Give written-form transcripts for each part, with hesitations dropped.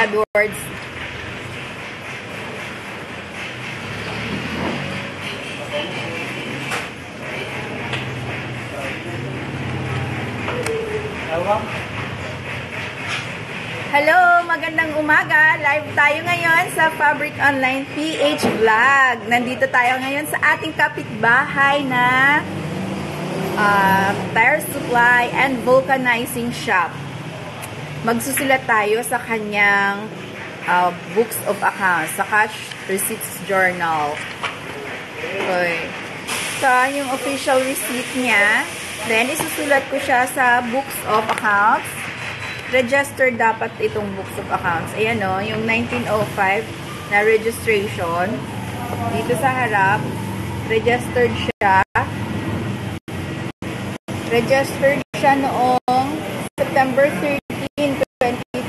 AdWords. Hello, magandang umaga. Live tayo ngayon sa Fabric Online PH Vlog. Nandito tayo ngayon sa ating kapitbahay na tire supply and vulcanizing shop. Magsusulat tayo sa kanyang books of accounts, sa cash receipts journal. Okay. So, yung official receipt niya. Then, isusulat ko siya sa books of accounts. Registered dapat itong books of accounts. Ayan o, yung 1905 na registration. Dito sa harap, registered siya. Registered siya noong September 13,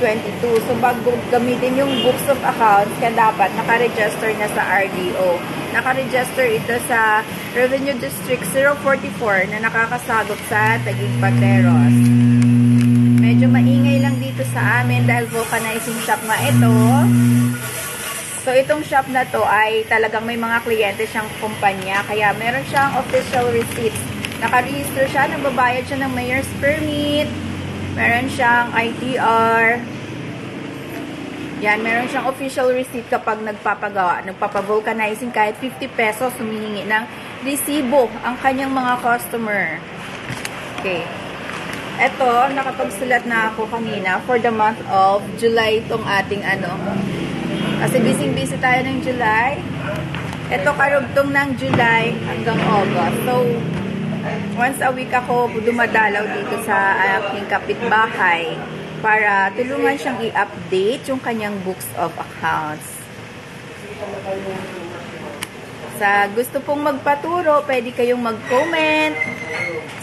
2022. So, bago gamitin yung books of accounts, kaya dapat nakaregister na sa RDO. Nakaregister ito sa Revenue District 044 na nakakasagop sa Taguig Pateros. Medyo maingay lang dito sa amin dahil vulcanizing shop nga ito. So, itong shop na to ay talagang may mga kliyente siyang kumpanya. Kaya meron siyang official receipts. Naka-register siya, nagbabayad siya ng mayor's permit. Meron siyang ITR. Yan, meron siyang official receipt kapag nagpapagawa, nagpapavulcanizing kahit 50 pesos, humihingi ng resibo ang kanyang mga customer. Okay. Eto, nakapagsulat na ako kanina for the month of July itong ating kasi busy tayo ng July. Eto, karugtong ng July hanggang August. So, once a week ako dumadalaw dito sa aking kapitbahay para tulungan siyang i-update yung kanyang books of accounts. Sa gusto pong magpaturo, pwede kayong mag-comment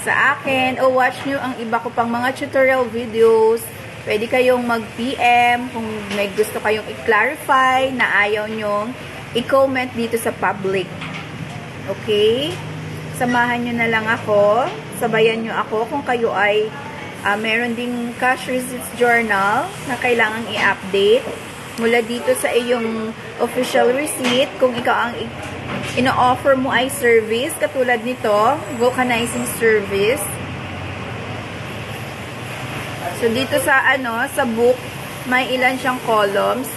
sa akin o watch nyo ang iba ko pang mga tutorial videos. Pwede kayong mag-PM kung may gusto kayong i-clarify na ayaw nyong i-comment dito sa public. Okay? Samahan nyo na lang ako. Sabayan nyo ako kung kayo ay meron ding cash receipts journal na kailangang i-update. Mula dito sa iyong official receipt, kung ikaw ang ino-offer mo ay service, katulad nito, vulcanizing service. So, dito sa, sa book, may ilan siyang columns.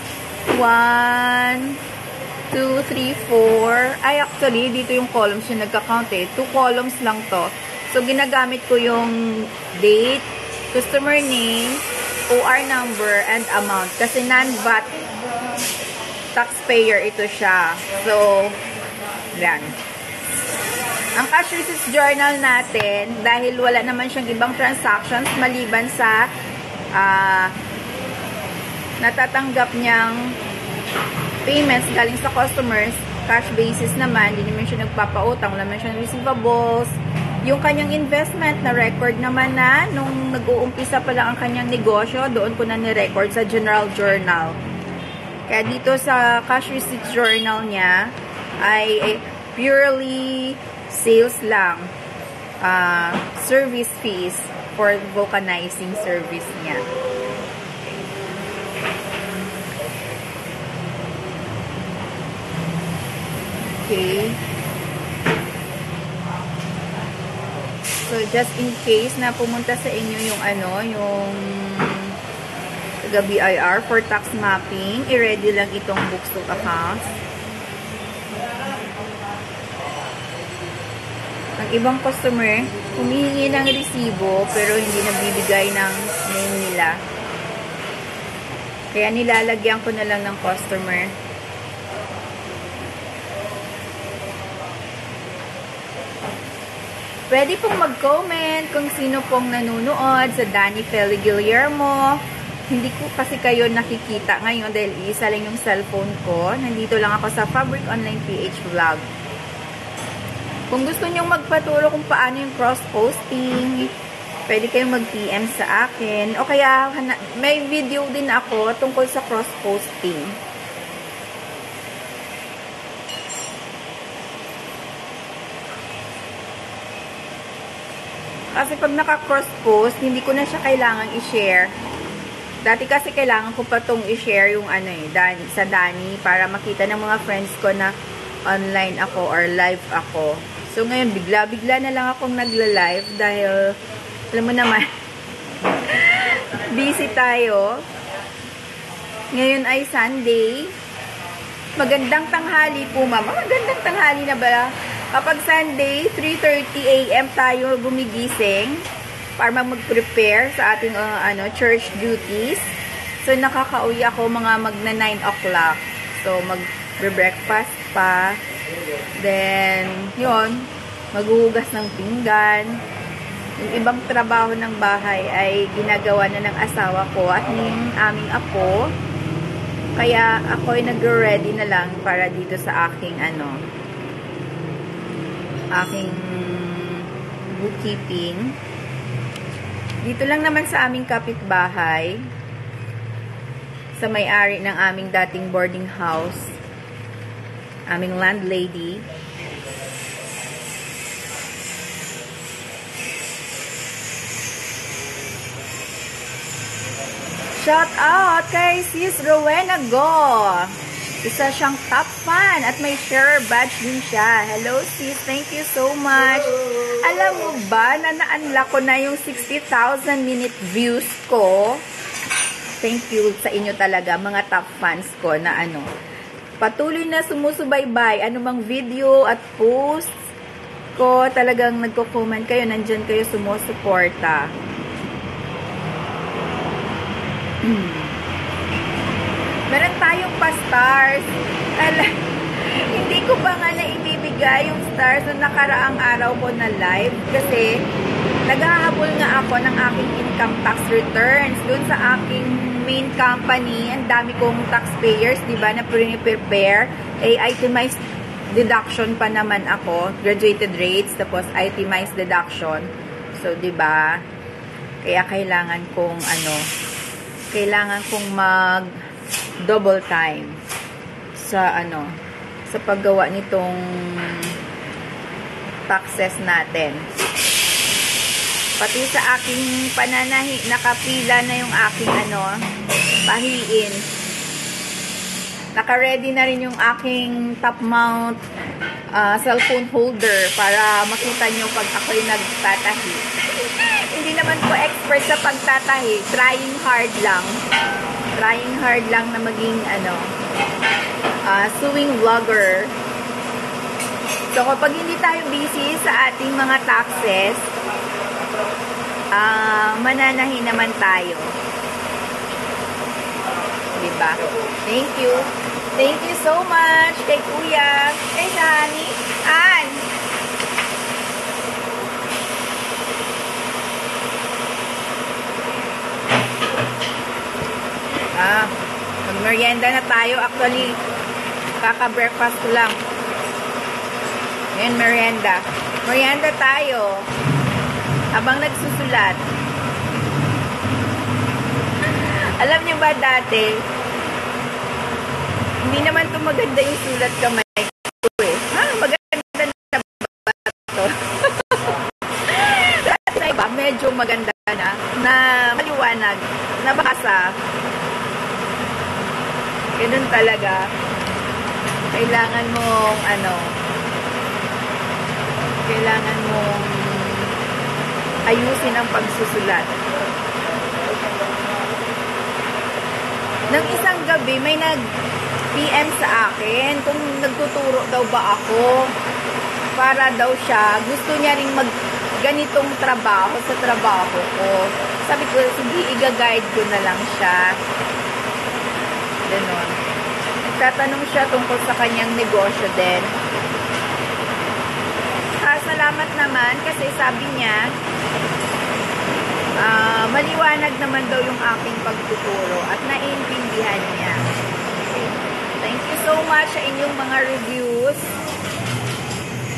1, 2, 3, 4. Ay, actually, dito yung columns yung nagka-count eh. 2 columns lang to. So, ginagamit ko yung date, customer name, OR number, and amount. Kasi non-VAT taxpayer ito siya. So, yan. Ang cash receipts journal natin, dahil wala naman siyang ibang transactions maliban sa natatanggap niyang payments galing sa customers, cash basis naman, hindi naman siya nagpapautang, wala naman siyang receivables. Yung kanyang investment na record naman na nung nag-uumpisa pa lang ang kanyang negosyo, doon ko na ni-record sa general journal. Kaya dito sa cash receipts journal niya ay purely sales lang. Service fees for vulcanizing service niya. Okay. So, just in case na pumunta sa inyo yung yung taga-BIR for tax mapping, i-ready lang itong books of accounts. Ang ibang customer, humihingi ng resibo pero hindi nabibigay ng name nila. Kaya nilalagyan ko na lang ng customer. Pwede pong mag-comment kung sino pong nanonood sa Danny Feli Guillermo. Hindi ko kasi kayo nakikita ngayon dahil isa lang yung cellphone ko. Nandito lang ako sa Fabric Online PH Vlog. Kung gusto nyong magpaturo kung paano yung cross-posting, pwede kayong mag-PM sa akin. O kaya, may video din ako tungkol sa cross-posting. Kasi pag naka-cross-post, hindi ko na siya kailangang i-share Dati kasi kailangan ko pa itong i-share yung ano eh, sa Dani para makita ng mga friends ko na online ako or live ako. So ngayon, bigla-bigla na lang akong nagla-live dahil, alam mo naman, busy tayo. Ngayon ay Sunday. Magandang tanghali po, mama. Magandang tanghali na ba? Kapag Sunday, 3:30 AM tayo gumigising para mag-prepare sa ating church duties. So, nakakauwi ako mga magna 9 o'clock. So, mag-breakfast pa. Then, yun, maghuhugas ng pinggan. Yung ibang trabaho ng bahay ay ginagawa na ng asawa ko at ng aming apo. Kaya, ako'y nag-ready na lang para dito sa aking, aking bookkeeping. Dito lang naman sa aming kapitbahay, sa may-ari ng aming dating boarding house, aming landlady. Shout out kay Sis Rowena Go! Isa siyang top fan at may share badge din siya. Hello sis, thank you so much. Alam mo ba na na-unlock ko na yung 60,000 minute views ko? Thank you sa inyo talaga, mga top fans ko na patuloy na sumusubaybay. Anumang video at post ko, talagang nagko-comment kayo, nandyan kayo sumusuporta. Meron tayong pa-stars. Hindi ko pa nga naibibigay yung stars na nakaraang araw ko na live kasi naghahabol nga ako ng aking income tax returns dun sa aking main company. Ang dami kong taxpayers, di ba, na prepare. Itemized deduction pa naman ako. Graduated rates, tapos itemized deduction. So, di ba, kaya kailangan kong mag double time sa sa paggawa nitong taxes natin. Pati sa aking pananahi, nakapila na yung aking pahiin. Naka-ready na rin yung aking top mount cellphone holder para makita nyo pag ako'y nagtatahi. Hindi naman po expert sa pagtatahi. Trying hard lang. Trying hard lang na maging sewing vlogger. So kapag hindi tayo busy sa ating mga taxes, mananahi naman tayo. Diba? Thank you. Thank you so much kay Kuya. Kay Shani. Ann. Mag-merienda na tayo. Actually, kaka-breakfast ko lang. Ngayon, merienda. Merienda tayo. Habang nagsusulat. Alam niyo ba dati, hindi naman ito maganda yung sulat kamay ko eh. Maganda na ba ito? Dati na iba, medyo maganda na maliwanag, nabasa. Ganun talaga. Kailangan mong kailangan mong ayusin ang pagsusulat. Nang isang gabi, may nag-PM sa akin kung nagtuturo daw ba ako. Para daw siya, gusto niya ring ganitong trabaho sa trabaho ko. Sabi ko, sige, i-guide ko na lang siya. Ganon. Nagtatanong siya tungkol sa kanyang negosyo din. Salamat naman kasi sabi niya, maliwanag naman daw yung aking pagtuturo at naiintindihan niya. Okay. Thank you so much sa inyong mga reviews.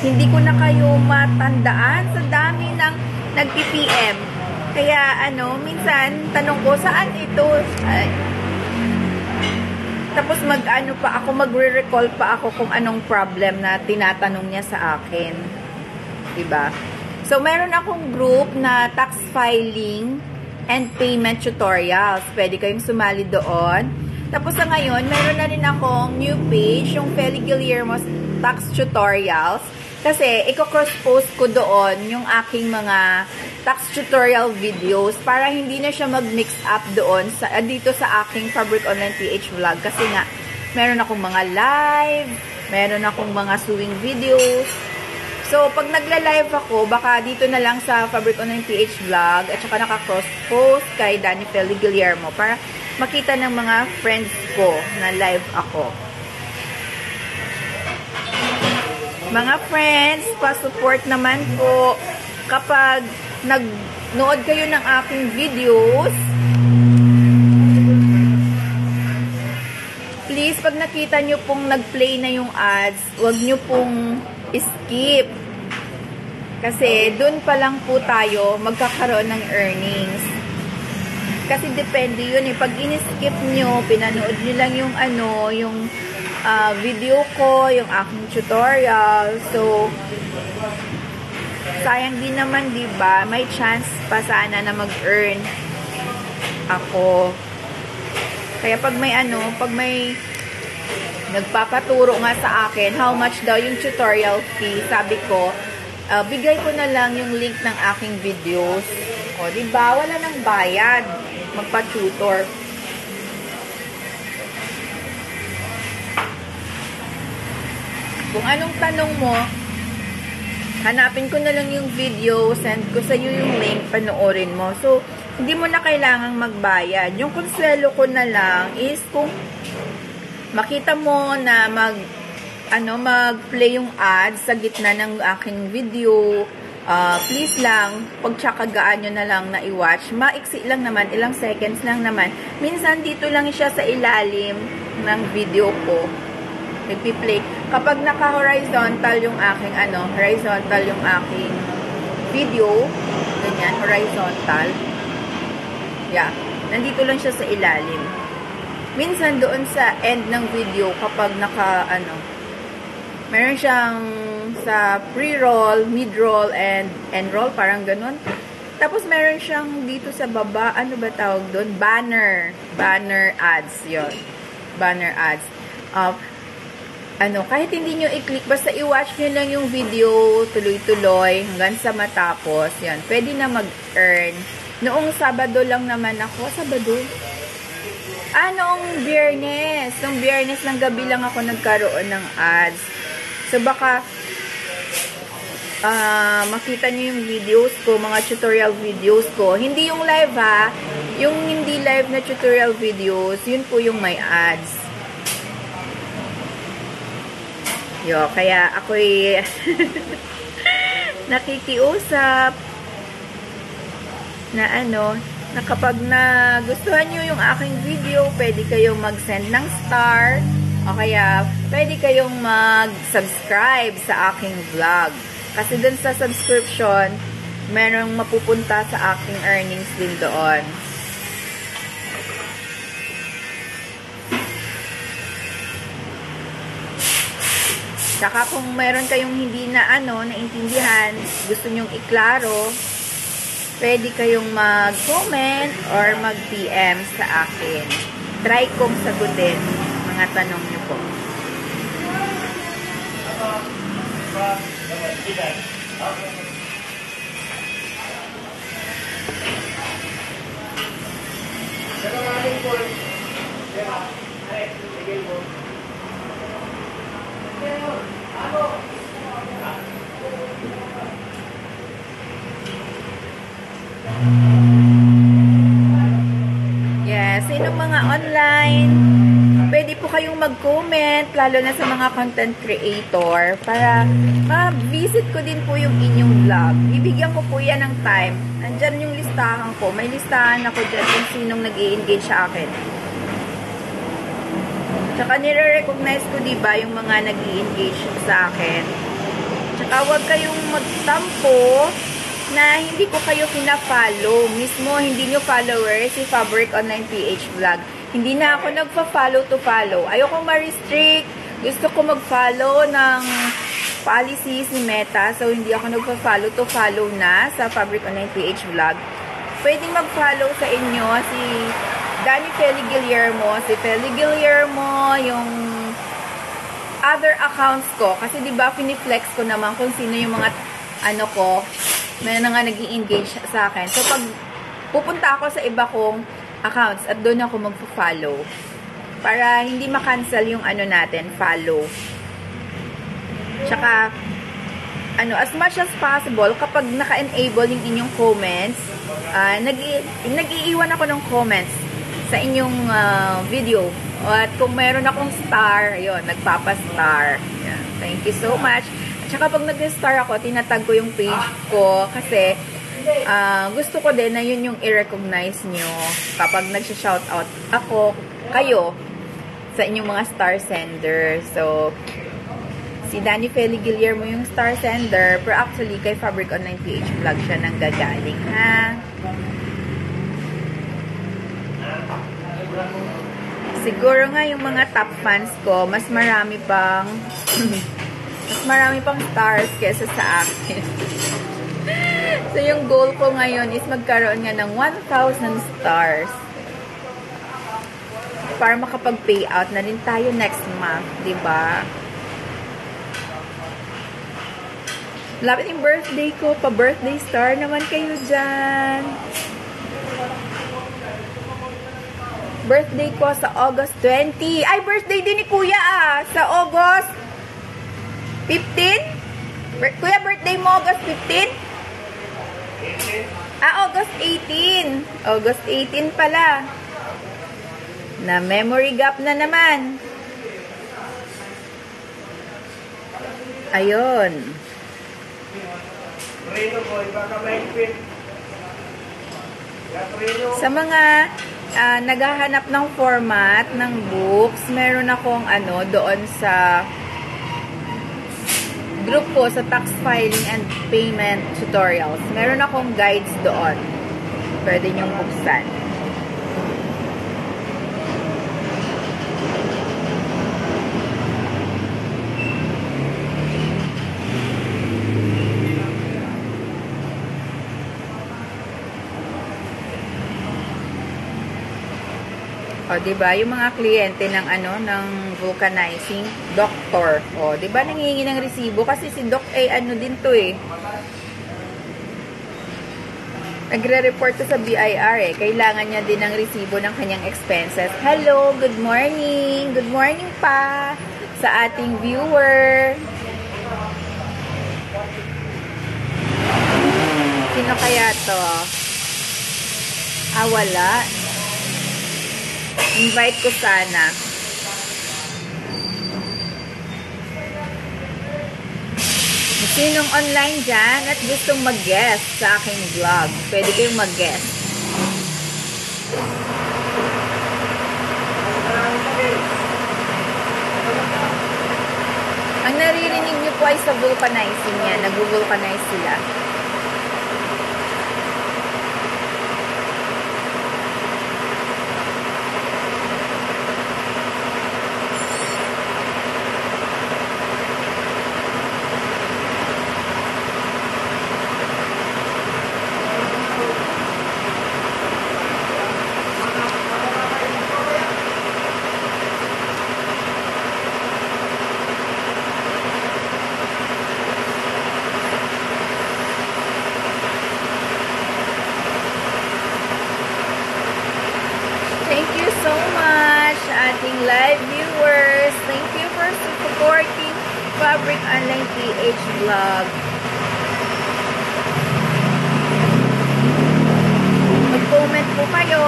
Hindi ko na kayo matandaan sa dami ng nag-PPM. Kaya minsan tanong ko, saan ito? Tapos magre-recall pa ako kung anong problem na tinatanong niya sa akin. Diba? So, meron akong group na tax filing and payment tutorials. Pwede kayong sumali doon. Tapos sa ngayon, meron na rin akong new page, yung Feli Guillermo's Tax Tutorials. Kasi, i-cross-post ko doon yung aking mga tax tutorial videos para hindi na siya mag-mix up doon dito sa aking Fabric Online PH vlog. Kasi nga, meron akong mga live, meron akong mga sewing videos. So, pag nagla-live ako, baka dito na lang sa Fabric Online PH vlog at saka naka-cross-post kay Danny Feli Guillermo para makita ng mga friends ko na live ako. Mga friends, pa-support naman po kapag nag-nood kayo ng aking videos. Please, pag nakita nyo pong nag-play na yung ads, huwag nyo pong skip. Kasi dun pa lang po tayo magkakaroon ng earnings. Kasi depende yun eh. Pag in-skip nyo, pinanood nyo lang yung yung video ko, yung aking tutorial. So, sayang din naman, diba? May chance pa sana na mag-earn ako. Kaya pag may nagpapaturo nga sa akin, how much daw yung tutorial fee, sabi ko, bigay ko na lang yung link ng aking videos. O, diba? Wala nang bayad. Magpa-tutor. Kung anong tanong mo, hanapin ko na lang yung video, send ko sa iyo yung link, panoorin mo. So, hindi mo na kailangang magbayad. Yung konselo ko na lang is kung makita mo na mag-play yung ads sa gitna ng aking video, please lang, pagtsakagaan nyo na lang na i-watch. Maiksi lang naman, ilang seconds lang naman. Minsan dito lang siya sa ilalim ng video ko. Nagpi-play. Kapag naka-horizontal yung aking horizontal yung aking video, ganyan, horizontal. Yeah. Nandito lang siya sa ilalim. Minsan doon sa end ng video kapag meron siyang sa pre-roll, mid-roll, and end-roll, parang ganun. Tapos meron siyang dito sa baba, ano ba tawag doon? Banner. Banner ads, yon. Banner ads. Kahit hindi nyo i-click, basta i-watch nyo lang yung video tuloy-tuloy hanggang sa matapos. Yan, pwede na mag-earn. Noong Sabado lang naman ako. Sabado? Noong Biyernes. Noong Biyernes ng gabi lang ako nagkaroon ng ads. So, baka makita nyo yung videos ko, mga tutorial videos ko. Hindi yung live ha. Yung hindi live na tutorial videos, yun po yung may ads. Kaya ako'y nakikiusap na kapag nagustuhan nyo yung aking video, pwede kayong mag-send ng star o kaya pwede kayong mag-subscribe sa aking vlog. Kasi dun sa subscription, merong mapupunta sa aking earnings din doon. Saka kung meron kayong hindi naintindihan, gusto nyong iklaro, pwede kayong mag-comment or mag-PM sa akin. Try kong sagutin mga tanong nyo po. Yes, sinong mga online, pwede po kayong mag-comment, lalo na sa mga content creator, para ma-visit ko din po yung inyong vlog. Ibigyan ko po yan ng time. Nandyan yung listahan ko. May listahan ako dyan kung sinong nag-i-engage sa akin. Tsaka nire-recognize ko, diba, yung mga nag-i-engage sa akin. Tsaka huwag kayong magtampo na hindi ko kayo pina-follow. Mismo, hindi nyo follower si Fabric Online PH Vlog. Hindi na ako nagpa-follow to follow. Ayoko ma-restrict. Gusto ko mag-follow ng policy si Meta. So, hindi ako nagpa-follow to follow na sa Fabric Online PH Vlog. pwedeng mag-follow sa inyo si Danny Feli Guillermo, yung other accounts ko. Kasi diba, finiflex ko naman kung sino yung mga, ano ko, may na nga nag-i-engage sa akin. So, pag pupunta ako sa iba kong accounts at doon ako mag-follow. Para hindi ma-cancel yung ano natin, follow. Tsaka, ano, as much as possible, kapag naka-enable yung inyong comments, nag-iiwan ako ng comments sa inyong video. At kung meron akong star, yun, nagpapa-star. Yeah, thank you so much. At saka pag nag-star ako, tinatag ko yung page ko kasi gusto ko din na yun yung i-recognize nyo kapag nag-shoutout ako, kayo, sa inyong mga star sender. So, si Danny Feli Guillermo yung star sender, pero actually, kay Fabric Online PH Vlog siya nang gagaling, ha? Siguro nga yung mga top fans ko, mas marami pang stars kesa sa akin. So, yung goal ko ngayon is magkaroon nga ng 1,000 stars para makapag-payout na rin tayo next month, diba? Lapit yung birthday ko, pa-birthday star naman kayo dyan. Birthday ko sa August 20. Ay, birthday din ni Kuya sa August 15? Kuya, birthday mo August 15? 18. August 18. August 18 pala. Na memory gap na naman. Ayun. Sa mga naghahanap ng format ng books, meron akong ano doon sa group ko sa tax filing and payment tutorials. Meron akong guides doon. Pwede niyong buksan. O, diba? Yung mga kliyente ng ano, ng vulcanizing doctor. O, diba? Nangihingi ng resibo kasi si Doc ano din to eh. Nagre-report to sa BIR eh. Kailangan niya din ng resibo ng kanyang expenses. Hello, good morning. Good morning pa sa ating viewer. Sino kaya to? Wala. Invite ko sana. Sinong online dyan at gustong mag-guest sa aking vlog, pwede kayong mag-guest. Ang naririnig niyo po ay sa vulcanizing yan. Nag-vulcanize sila. Thank you so much, ating live viewers. Thank you for supporting Fabric Online PH Vlog. Mag-comment po kayo.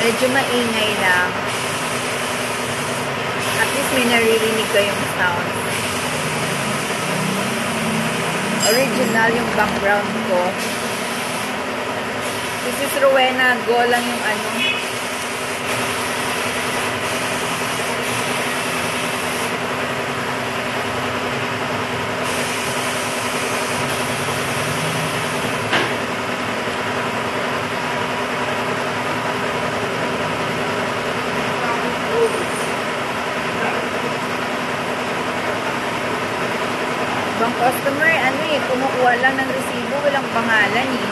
Medyo maingay lang. At least may naririnig kayong sounds. Original yung background ko. This is Rowena. Go lang yung ano. ibang customer, ano eh, kumukuha lang ng resibo, walang pangalan eh.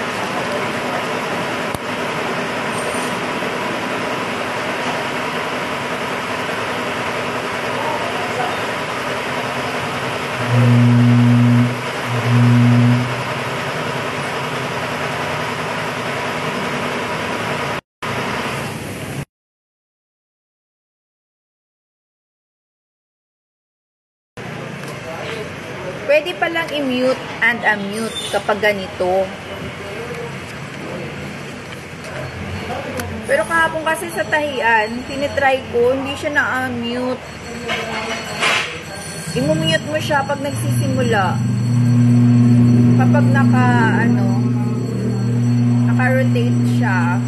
Pwede palang i-mute and unmute kapag ganito. Pero kahapon kasi sa tahian, tinitry ko, hindi siya na-unmute. I-mute mo siya pag nagsisimula. Kapag naka-rotate siya.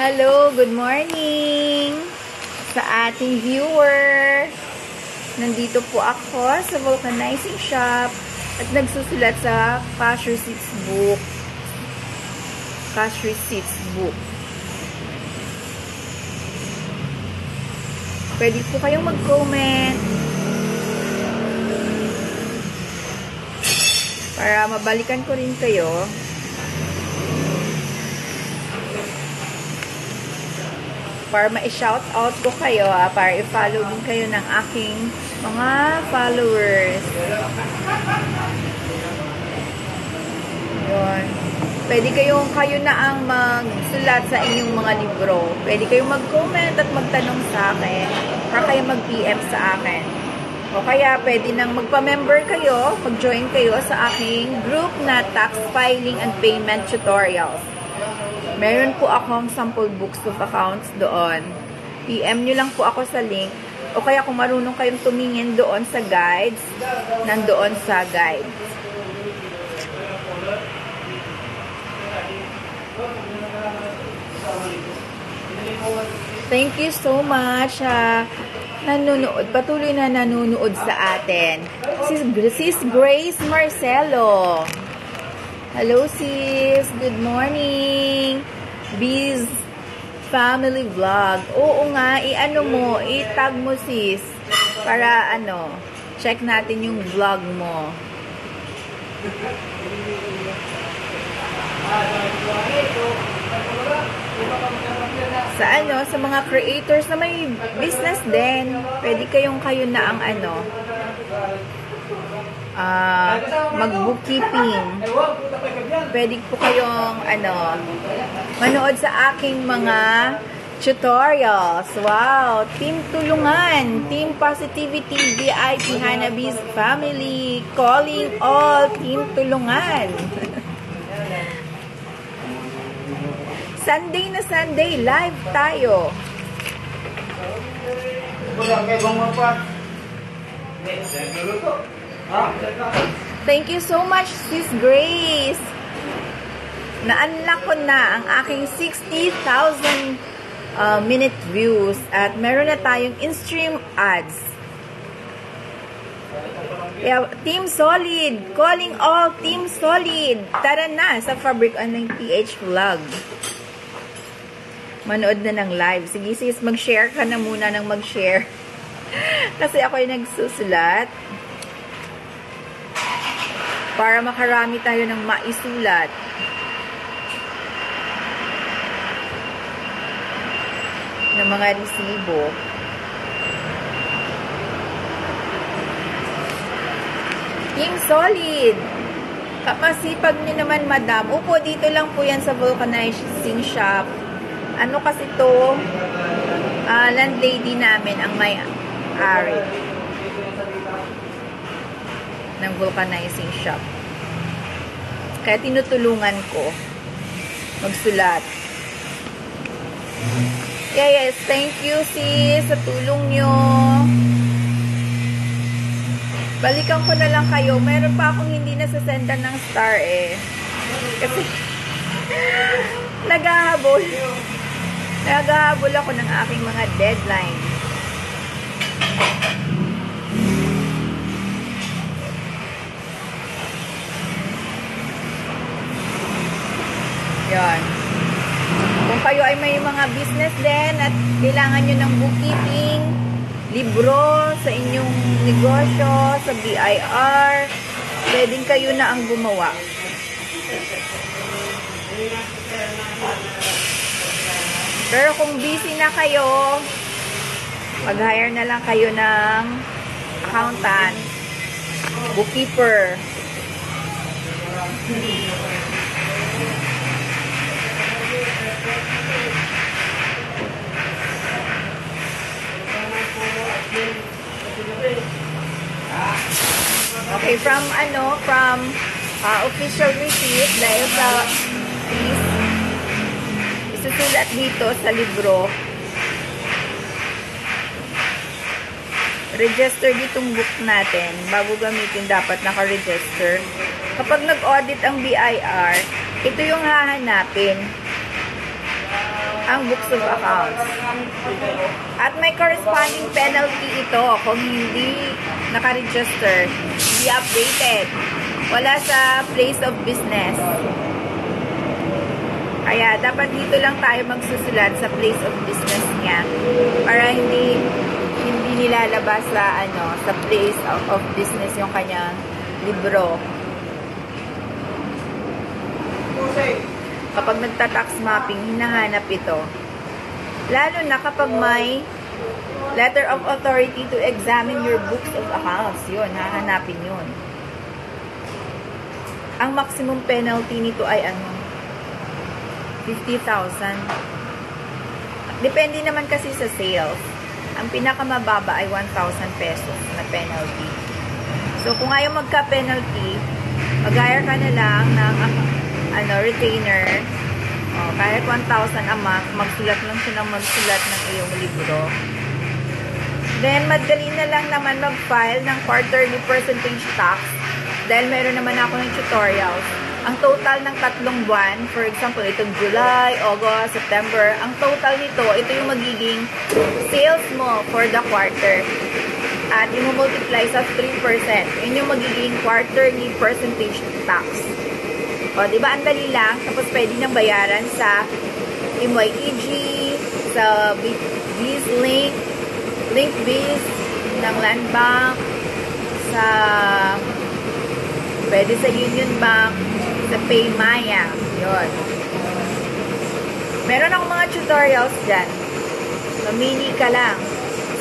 Hello, good morning sa ating viewer. Nandito po ako sa vulcanizing shop at nagsusulat sa cash receipts book. Cash receipts book. Pwede po kayong mag-comment para mabalikan ko rin kayo. Para ma-shout out ko kayo, para i-follow din kayo ng aking mga followers. Yun. Pwede kayo na ang magsulat sa inyong mga libro. Pwede kayong mag-comment at magtanong sa akin. Para kayo mag-PM sa akin. O kaya pwede nang magpa-member kayo, mag-join kayo sa aking group na tax filing and payment tutorials. Meron po akong sample books of accounts doon. PM nyo lang po ako sa link. O kaya kung marunong kayong tumingin doon sa guides, nandoon sa guides. Thank you so much patuloy na nanonood sa atin. Sis Grace Marcelo. Hello sis, good morning. Biz Family Vlog. Oo nga, i-tag mo sis para check natin yung vlog mo. Sa mga creators na may business din, pwede kayo na ang mag-bookkeeping. Pwede po kayong manood sa aking mga tutorials. Wow! Team Tulungan, Team Positivity, VIP Hanabi's Family, calling all Team Tulungan. Sunday na Sunday, live tayo. Thank you so much, Sis Grace. Na-unlock ko na ang aking 60,000 minute views at meron na tayong in-stream ads. Yeah, Team Solid, calling all Team Solid. Tara na sa Fabric Online PH Vlog. Manood na ng live. Sige sis, mag-share ka na muna ng mag-share. Kasi ako ay nagsusulat. Para makarami tayo ng maisulat. Ng mga resibo. Team Solid. Kapasipag niyo naman, madam. Upo, dito lang po yan sa vulcanizing shop. Ano kasi to, landlady namin ang may-ari ng vulcanizing shop. Kaya tinutulungan ko magsulat. Yes, thank you sis sa tulong nyo. Balikan ko na lang kayo. Meron pa akong hindi nasasendan ng star kasi naghahabol ako ng aking mga deadline. Yan. Kung kayo ay may mga business din at kailangan nyo ng bookkeeping, libro sa inyong negosyo, sa BIR, pwedeng kayo na ang gumawa. Pero kung busy na kayo, mag-hire na lang kayo ng accountant, bookkeeper. Okay, from official receipt, dahil sa fees, isusulat dito sa libro. Register ditong book natin. Bago gamitin, dapat naka-register. Kapag nag-audit ang BIR, ito yung hahanapin. Ang books of accounts. At may corresponding penalty ito kung hindi naka-register, hindi updated. Wala sa place of business. Kaya dapat dito lang tayo magsusulat sa place of business niya para hindi nilalabas sa place of business yung kanyang libro. Kapag nagta-tax mapping, hinahanap ito. Lalo na kapag may letter of authority to examine your books of accounts. Yun, hahanapin yun. Ang maximum penalty nito ay 50,000. Depende naman kasi sa sales. Ang pinakamababa ay 1,000 pesos na penalty. So, kung ayaw magka-penalty, mag-hire ka na lang ng retainer. Kahit 1,000 a month, magsulat lang siya ng magsulat ng iyong libro. Then, madali na lang naman mag-file ng quarterly percentage tax dahil meron naman ako ng tutorials ang total ng 3 buwan, for example, itong July, August, September, ang total nito, ito yung magiging sales mo for the quarter. At i-multiply sa 3%. Yun yung magiging quarterly percentage tax. O, di ba? Ang dali lang. Tapos pwede nang bayaran sa MYEG, sa BizLink, LinkBiz ng Land Bank, sa pwede sa Union Bank, sa PayMaya. Yun. Meron akong mga tutorials dyan. Mamili ka lang.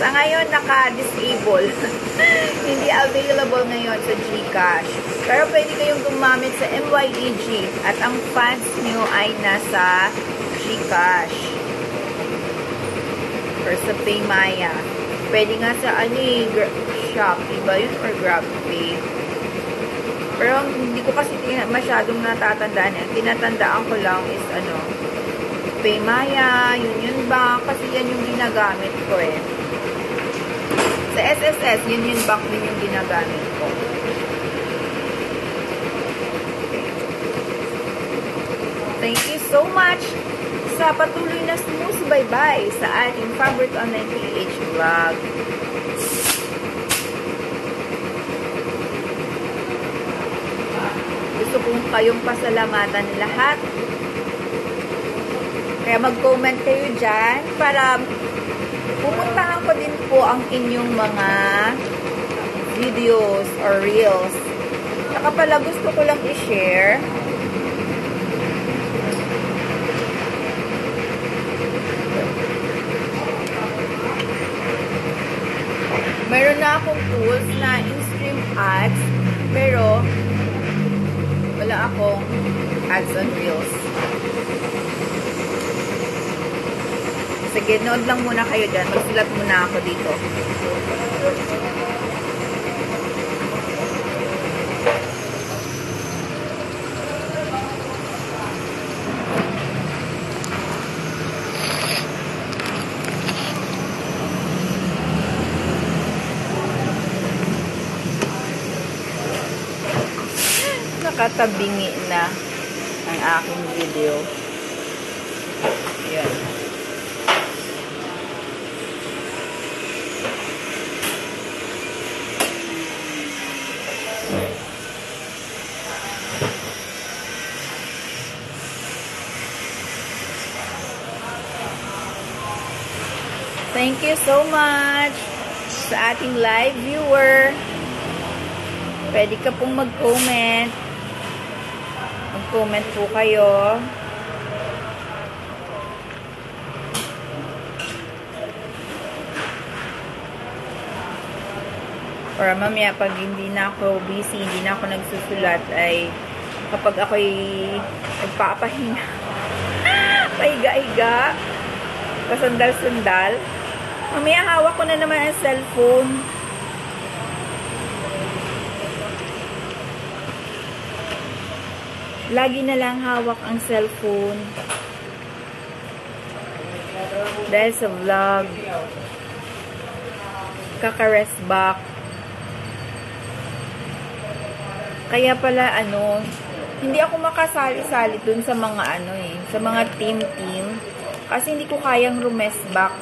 Sa ngayon, naka-disable. Hindi available ngayon sa GCash. Pero pwede kayong gumamit sa MYEG at ang funds nyo ay nasa GCash or sa PayMaya. Pwede nga sa Shopee ba yun or GrabPay? Pero hindi ko kasi masyadong natatandaan. Tinatandaan ko lang is PayMaya, Union Bank, kasi yan yung ginagamit ko eh. Sa SSS, Union Bank din yung ginagamit ko. Thank you so much sa patuloy na sumusubaybay sa ating favorite online PH vlog. Gusto kong kayong pasalamatan lahat. Kaya mag-comment kayo dyan para pupuntahan ko din po ang inyong mga videos or reels. Saka pala gusto ko lang i-share. Meron na akong tools na in-stream ads, pero wala akong ads on reels. Sige, nood lang muna kayo dyan. Magsulat muna ako dito. Nakatabingi na ang aking video. Yan. Thank you so much sa ating live viewer. Pwede ka pong mag-comment. Mag-comment po kayo. Or mamaya pag hindi na ako busy, hindi na ako nagsusulat, ay kapag ako'y nagpapahinga, pahiga-higa, pasandal-sandal, mamaya hawak ko na naman ang cellphone. Lagi na lang hawak ang cellphone. Dahil sa vlog. Kaka-rest back. Kaya pala hindi ako makasali-sali dun sa mga sa mga team. Kasi hindi ko kayang rumest back.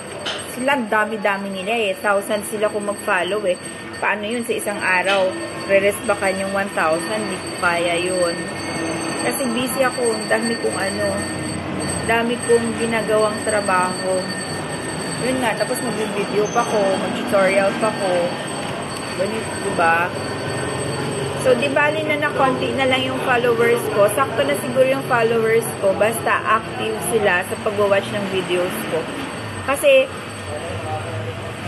Sila, dami-dami nila eh. 1,000 sila kung mag-follow eh. Paano yun sa isang araw? Re-rest backan yung 1,000. Hindi ko kaya yun. Kasi busy ako. Dami kong ginagawang trabaho. Yun nga. Tapos mag-video pa ko. Mag-tutorial pa ko. Ganito, diba? So, di bali na konti na lang yung followers ko. Sakto na siguro yung followers ko. Basta active sila sa pag-watch ng videos ko. Kasi,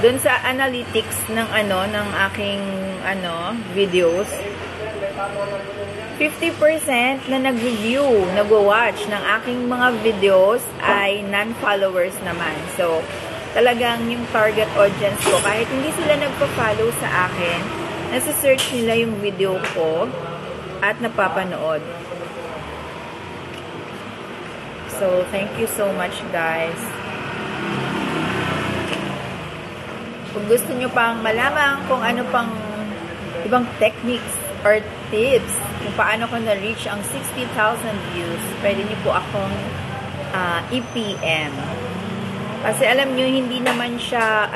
dun sa analytics ng ng aking videos, 50% na nag-review, nag-watch ng aking mga videos ay non-followers naman. So, talagang yung target audience ko, kahit hindi sila nagpa-follow sa akin, nasa-search nila yung video ko at napapanood. So, thank you so much, guys. Kung gusto nyo pang malaman kung ano pang ibang techniques or tips kung paano ko na-reach ang 60,000 views, pwede niyo po akong i-PM. Kasi alam niyo, hindi naman siya,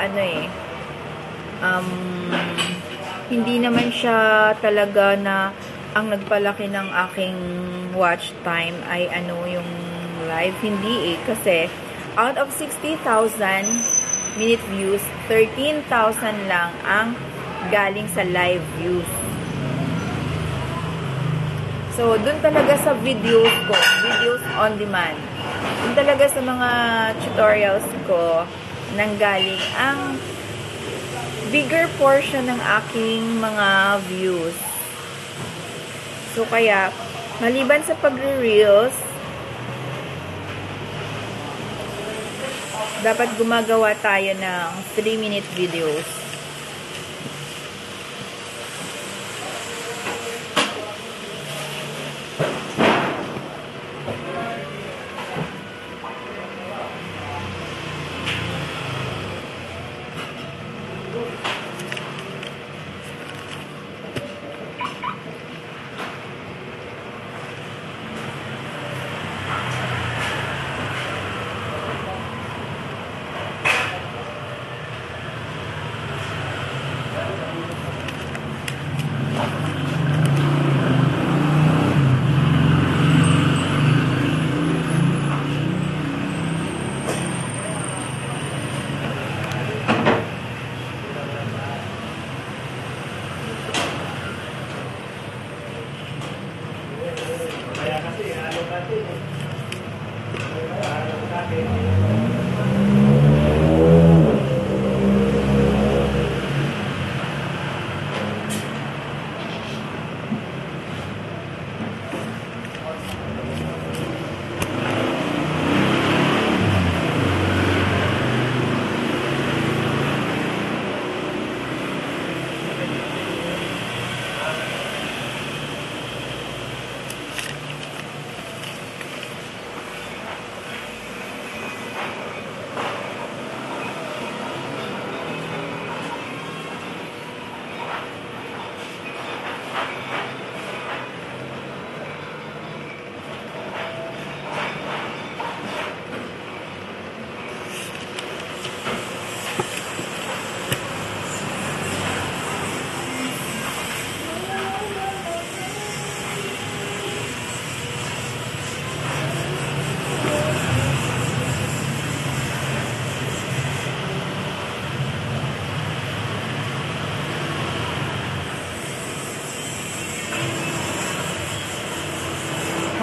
hindi naman siya talaga na ang nagpalaki ng aking watch time ay yung live. Hindi kasi out of 60,000 minute views, 13,000 lang ang galing sa live views. So, dun talaga sa videos ko, videos on demand, dun talaga sa mga tutorials ko nanggaling ang bigger portion ng aking mga views. So, kaya, maliban sa pagre-reels, dapat gumagawa tayo ng 3-minute videos.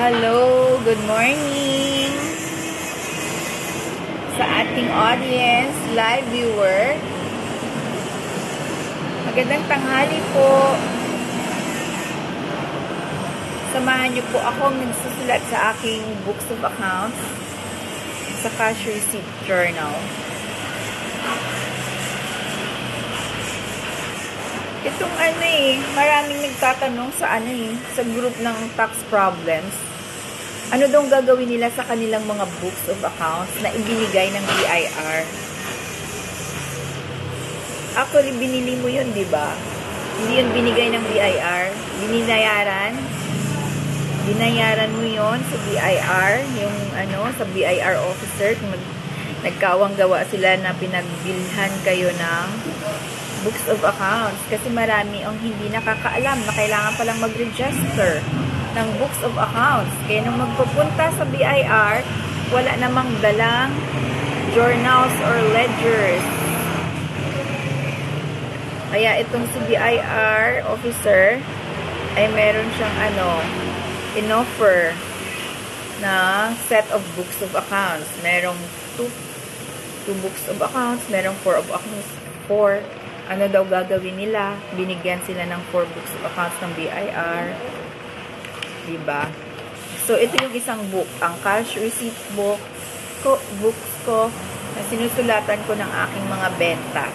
Hello, good morning sa ating audience, live viewer. Magandang tanghali po. Samahan niyo po ako nagsusulat sa aking books of accounts sa cash receipt journal. Itong maraming nagtatanong sa sa group ng tax problems. Ano daw gagawin nila sa kanilang mga books of accounts na ibinigay ng BIR? Actually, binili mo yun, di ba? Hindi yun binigay ng BIR. Binayaran mo yun sa BIR, yung sa BIR officer, kung nagkawang gawa sila na pinagbilhan kayo ng books of accounts. Kasi marami ang hindi nakakaalam na kailangan palang mag-register ng books of accounts. Kaya nung magpupunta sa BIR, wala namang dalang journals or ledgers. Kaya itong si BIR officer ay meron siyang in-offer na set of books of accounts. Merong two books of accounts, merong 4 of accounts. 4. Ano daw gagawin nila? Binigyan sila ng 4 books of accounts ng BIR. Diba? So, ito yung isang book. Ang cash receipt books ko na sinusulatan ko ng aking mga benta.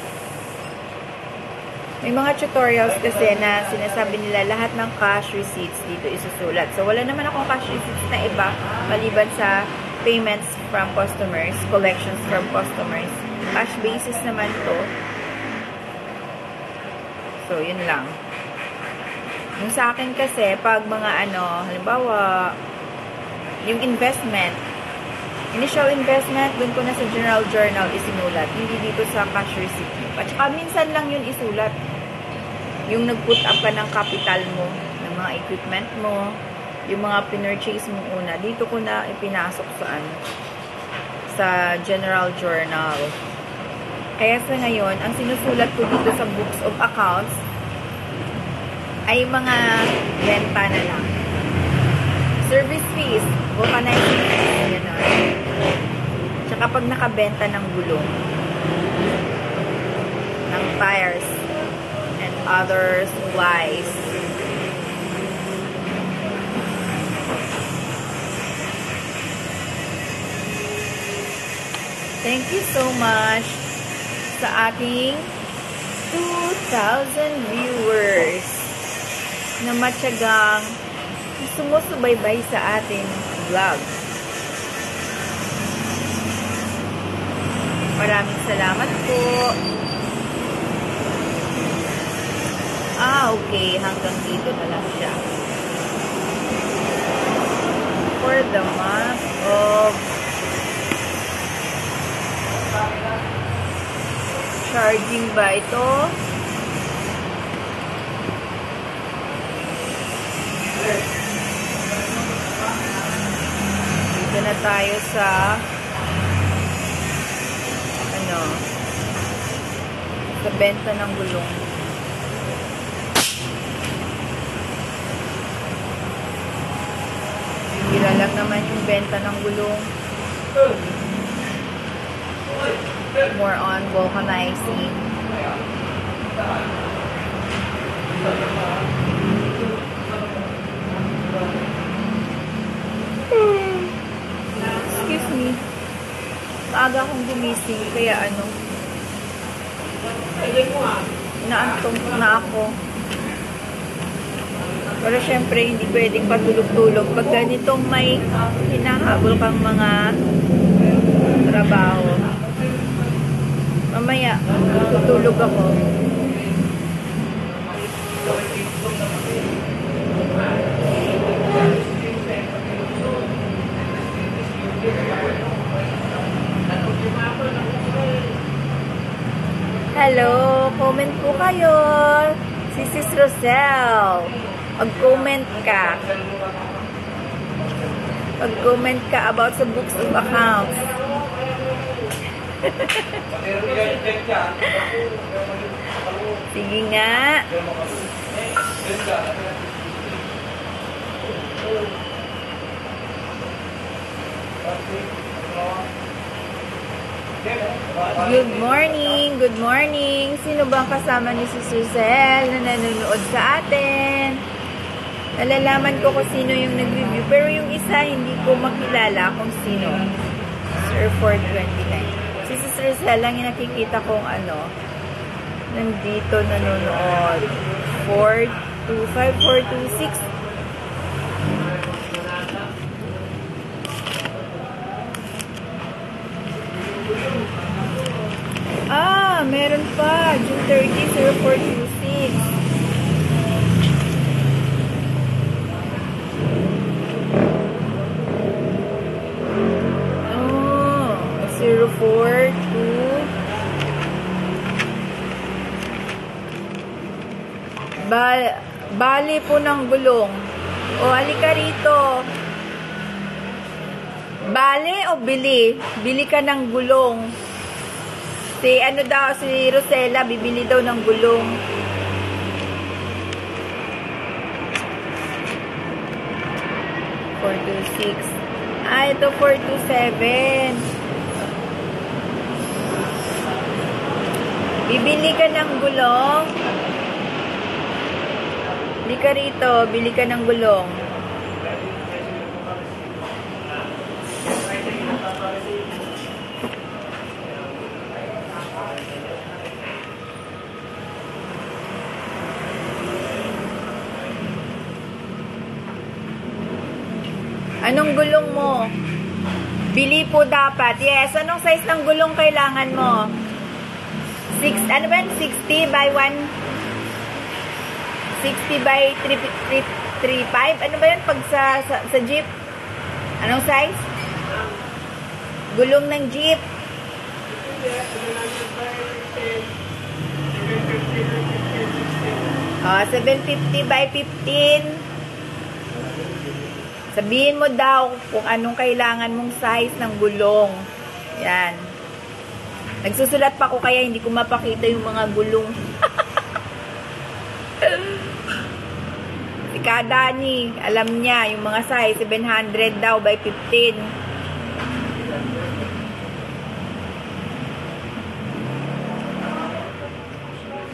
May mga tutorials kasi na sinasabi nila lahat ng cash receipts dito isusulat. So, wala naman akong cash receipts na iba maliban sa payments from customers, collections from customers. Cash basis naman to. So, yun lang. Yung sa akin kasi, pag mga halimbawa, yung investment, initial investment, dun ko na sa general journal isinulat. Hindi dito sa cash receipt. At saka minsan lang yun isulat. Yung nag-put up ka ng capital mo, ng mga equipment mo, yung mga pinurchase mo una, dito ko na ipinasok sa general journal. Kaya sa ngayon, ang sinusulat ko dito sa books of accounts ay mga renta na lang. Service fees, vulcanizing fees, gano'n. Tsaka pag nakabenta ng gulong, ng tires, and other supplies. Thank you so much sa ating 2,000 viewers na matyagang sumusubaybay sa ating vlog. Maraming salamat po. Okay. Hanggang dito na lang siya. For the month of charging ba ito? Dito na tayo sa sa benta ng gulong. Bira lang naman yung benta ng gulong. More on vulcanizing. Excuse me. Maaga akong gumising, kaya naantong na ako. Pero syempre, hindi pwedeng patulog-tulog. Pag ganitong may hinahabol kang mga trabaho. Mamaya, tutulog ako. Hello, comment po kayo. Si Sis Rosel. Mag-comment ka. Mag-comment ka about sa books of accounts. Sige nga. Good morning, good morning. Sino bang kasama ni si Suzel na nanonood sa atin? Nalalaman ko kung sino yung nag-review, pero yung isa hindi ko makilala kung sino. Sir 429. Si Suzel lang yung nakikita kong nandito nanonood. 425, 426. Meron pa. June 30, 0426. Oh, 042. Bali po ng gulong. O, halika rito. Bali o bili? Bili ka ng gulong. Si Rosella, bibili daw ng gulong. $426. Ito $427. Bibili ka ng gulong. Bili ka rito, bili ka ng gulong. Anong gulong mo? Bili po dapat. Yes, anong size ng gulong kailangan mo? 60 by 1? 60 by 335. Ano ba yan pag sa jeep? Anong size? Gulong ng jeep. 750 by 15. Sabihin mo daw kung anong kailangan mong size ng gulong. Yan. Nagsusulat pa ko kaya hindi ko mapakita yung mga gulong. Si Kadani, alam niya yung mga size. 700 daw by 15.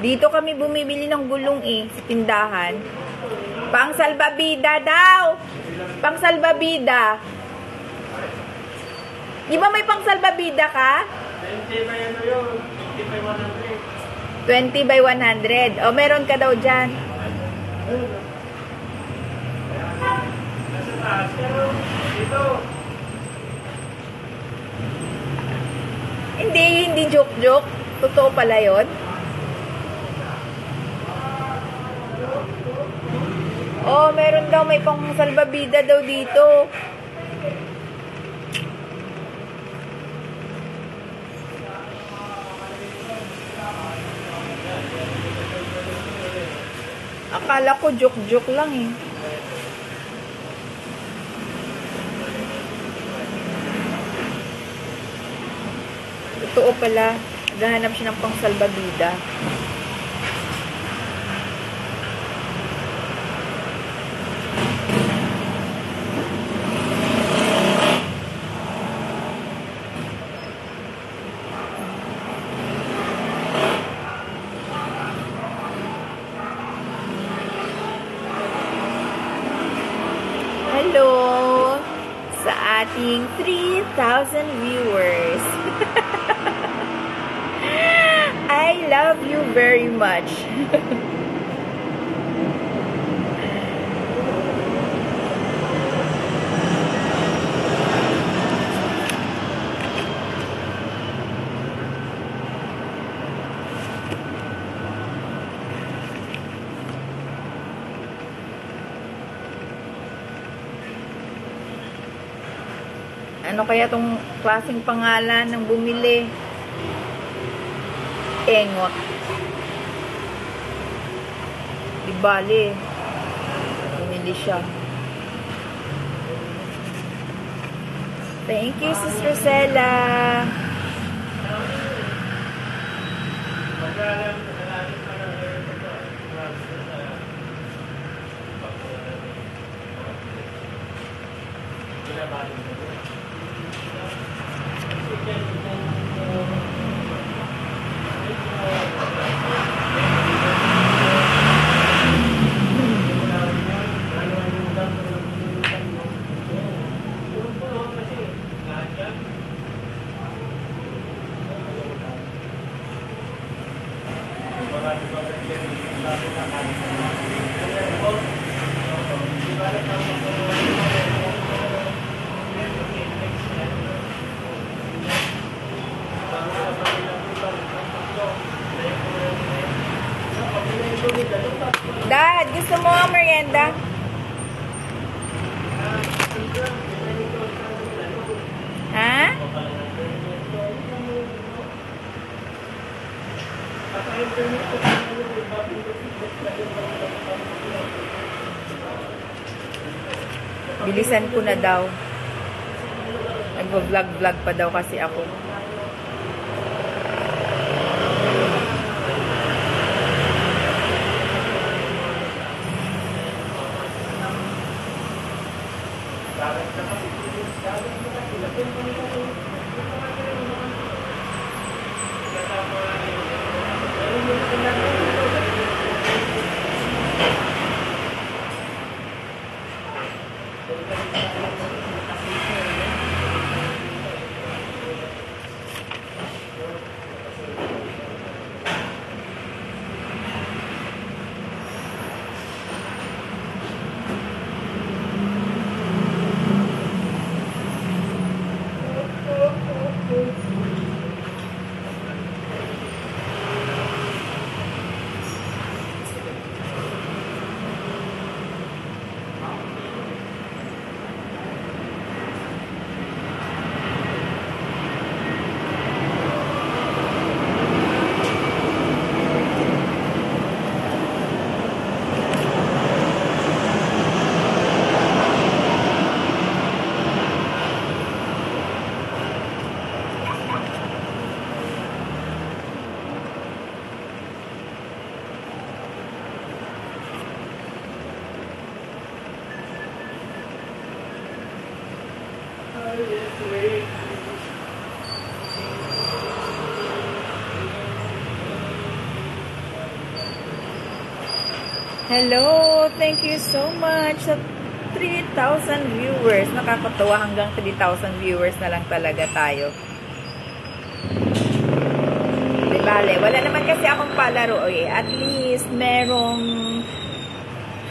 Dito kami bumibili ng gulong sa tindahan. Pang salbabida daw. Pang salbabida. Di ba may pang salbabida ka? 20 by 100. 20 by 100. O, meron ka daw dyan. Nasa taas. Pero dito. Hindi joke-joke. Totoo pala yun. Oh, meron daw may pang salbabida daw dito. Akala ko joke-joke lang Totoo pala. Naghahanap siya ng pang salbabida. Hello sa ating 3,000 viewers. I love you very much. Ano kaya tong klaseng pangalan ng bumili? Engot. Di bali. Bumili siya. Thank you, Sis Rosella. Dad, gusto mo ang merienda? Ha? Bilisan ko na daw. Nag-vlog pa daw kasi ako. Hello! Thank you so much sa 3,000 viewers. Nakakatuwa, hanggang 3,000 viewers na lang talaga tayo. Di bale, wala naman kasi akong palaro eh. At least merong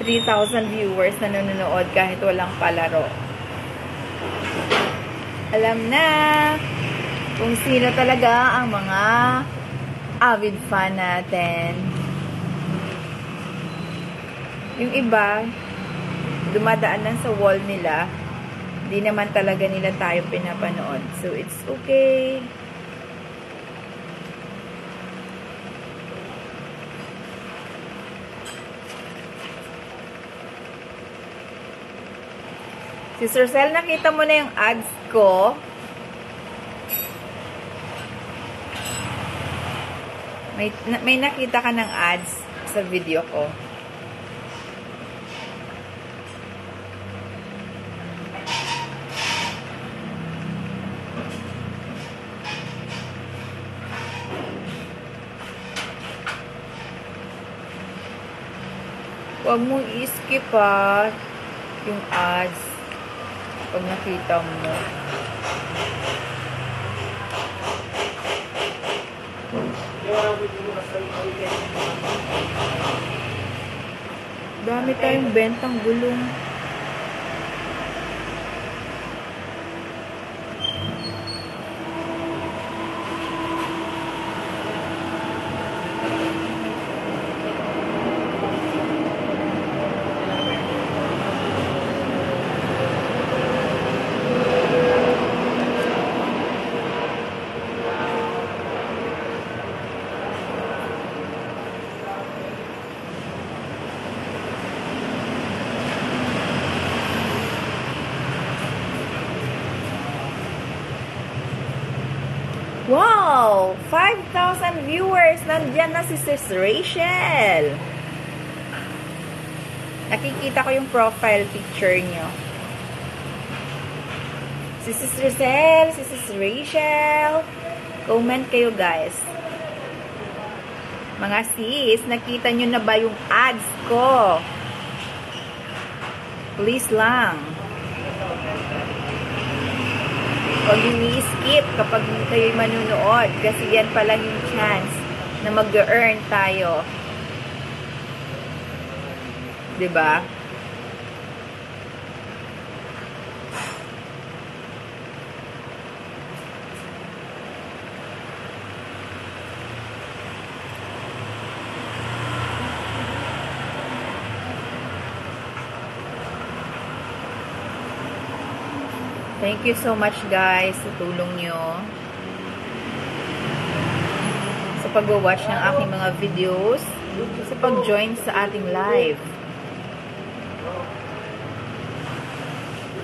3,000 viewers na nanonood kahit walang palaro. Alam na kung sino talaga ang mga avid fan natin. Yung iba, dumadaan lang sa wall nila. Hindi naman talaga nila tayo pinapanood. So, it's okay. Sister Cel, nakita mo na yung ads ko? May nakita ka ng ads sa video ko. Huwag mong i-skip yung ads pag nakita mo. Dami tayong bentang gulong. Wow! 5,000 viewers! Nandiyan na si Sis Rachel! Nakikita ko yung profile picture nyo. Si Sis Rachel, si Sis Rachel. Comment kayo, guys. Mga sis, nakita nyo na ba yung ads ko? Please lang. Huwag yung i-skip kapag kayo'y manunood. Kasi yan pa lang yung chance na mag-earn tayo. Diba? Thank you so much, guys, sa tulong nyo sa pag-watch ng aking mga videos, sa pag-join sa ating live.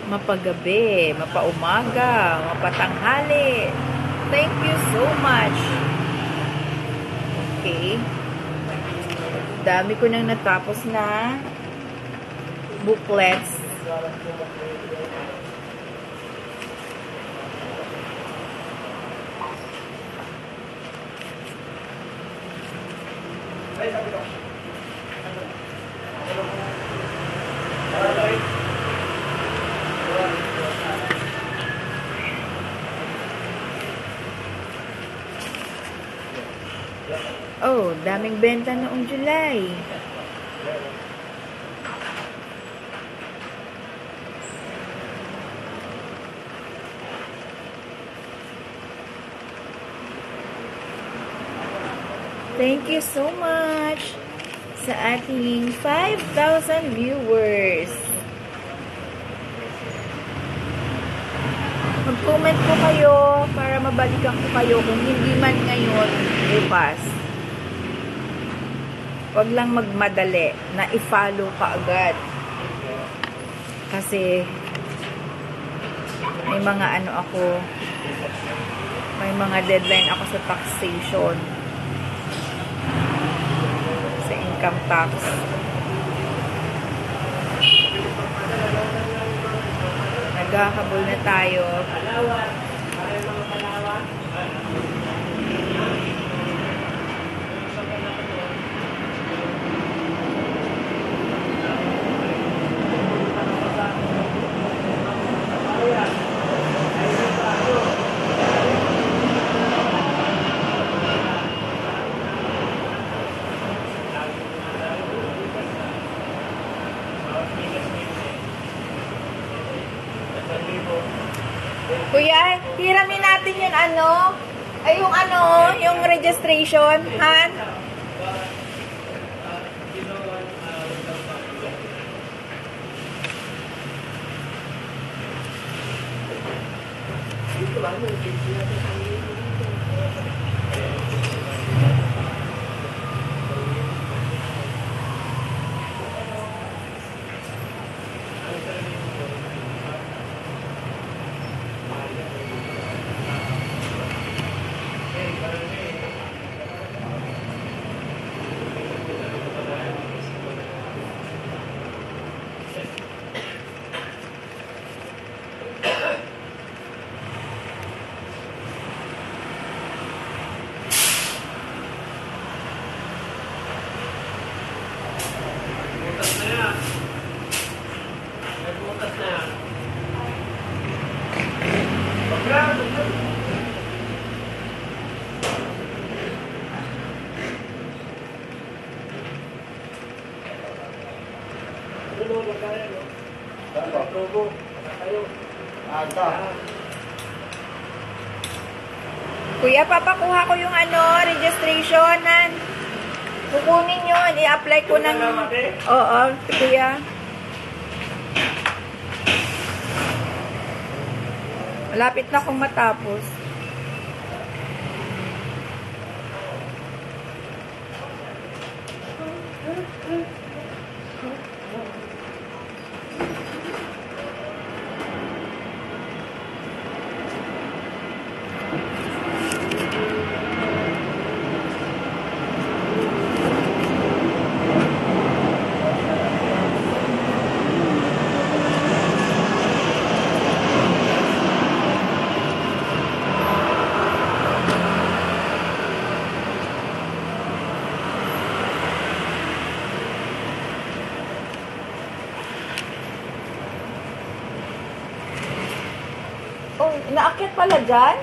Mapagabi, mapaumaga, mapatanghali. Thank you so much. Okay. Dami ko nang natapos na booklets. Oh, daming benta noong July. Thank you so much sa ating 5,000 viewers. Mag-comment po kayo para mabalikan ko kayo kung hindi man ngayon, bukas. Huwag lang magmadali na i-follow ka agad. Kasi may mga may mga deadline ako sa taxation. Sa income tax. Maghahabol na tayo. Kuya, hiramin natin yung ano, ay yung ano, yung registration, Han. Kuya, papakuha ko yung ano, registrationan. Kukunin yun, i-apply ko ng... Oo, kuya. Malapit na akong matapos. Oh, naakyat pala dyan?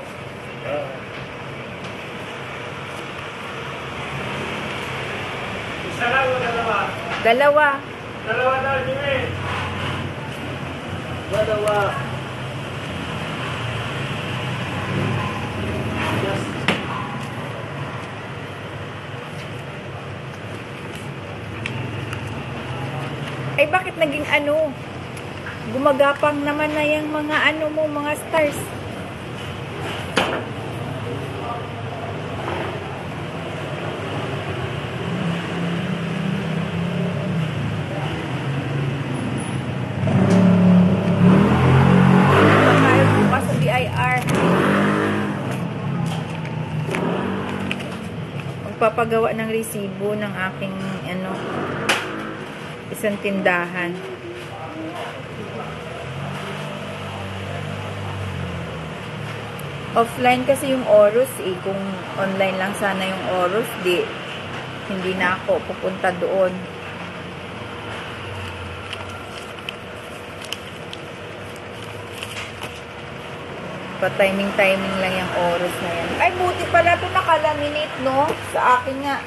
Isa lang o dalawa? Dalawa. Dalawa daw, Jimmy. Dalawa. Yes. Ay, bakit naging ano? Gumagapang naman na yung mga ano mo, mga stars. Tayo bukas sa BIR. Magpapagawa ng resibo ng aking ano, isang tindahan. Offline kasi yung Oros eh. Kung online lang sana yung Oros, hindi na ako pupunta doon. Pa-timing-timing lang yung Oros na yan. Ay, buti pala ito nakalaminate, no? Sa akin nga.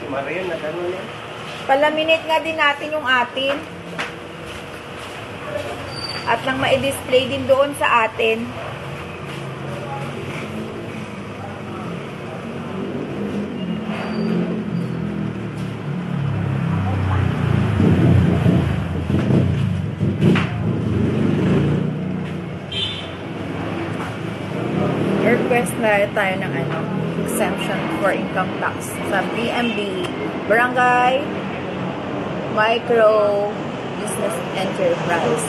Marian, nagano niya? Palaminate nga din natin yung atin. At nang ma-display din doon sa atin. Request na tayo ng ano, exemption for income tax sa BMB, Barangay Micro Business Enterprise.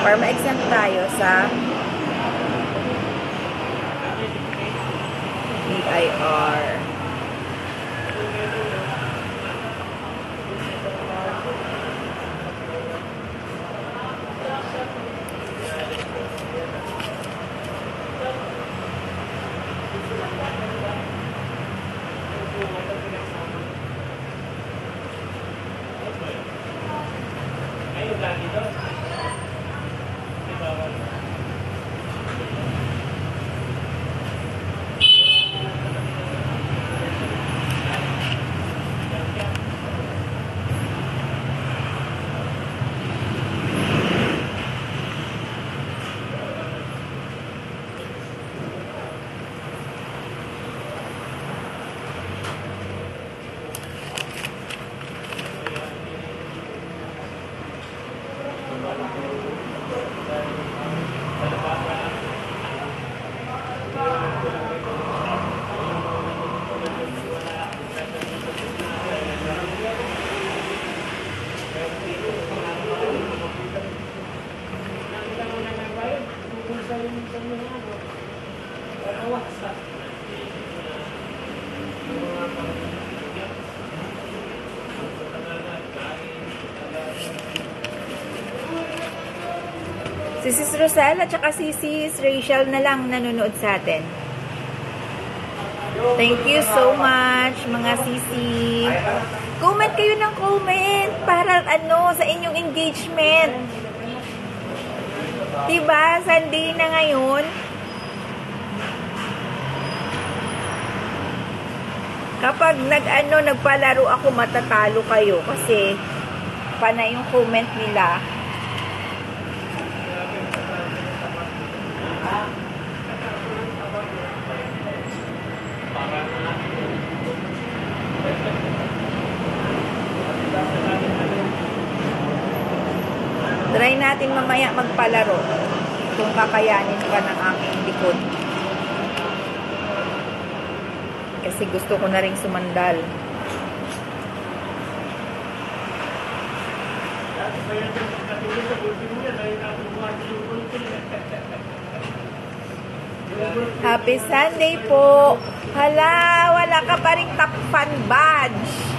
Para ma-exempt tayo sa BIR. Si Sis Rosella at saka si Sis Rachel na lang nanonood sa atin. Thank you so much, mga sisi. Comment kayo ng comment para sa inyong engagement. Diba? Sunday na ngayon. Kapag nagpalaro ako, matatalo kayo kasi panay yung comment nila. Try natin mamaya magpalaro kung kakayanin ka ng aking likod. Kasi gusto ko na ring sumandal. Happy Sunday po! Hala, wala ka pa ring top fan badge.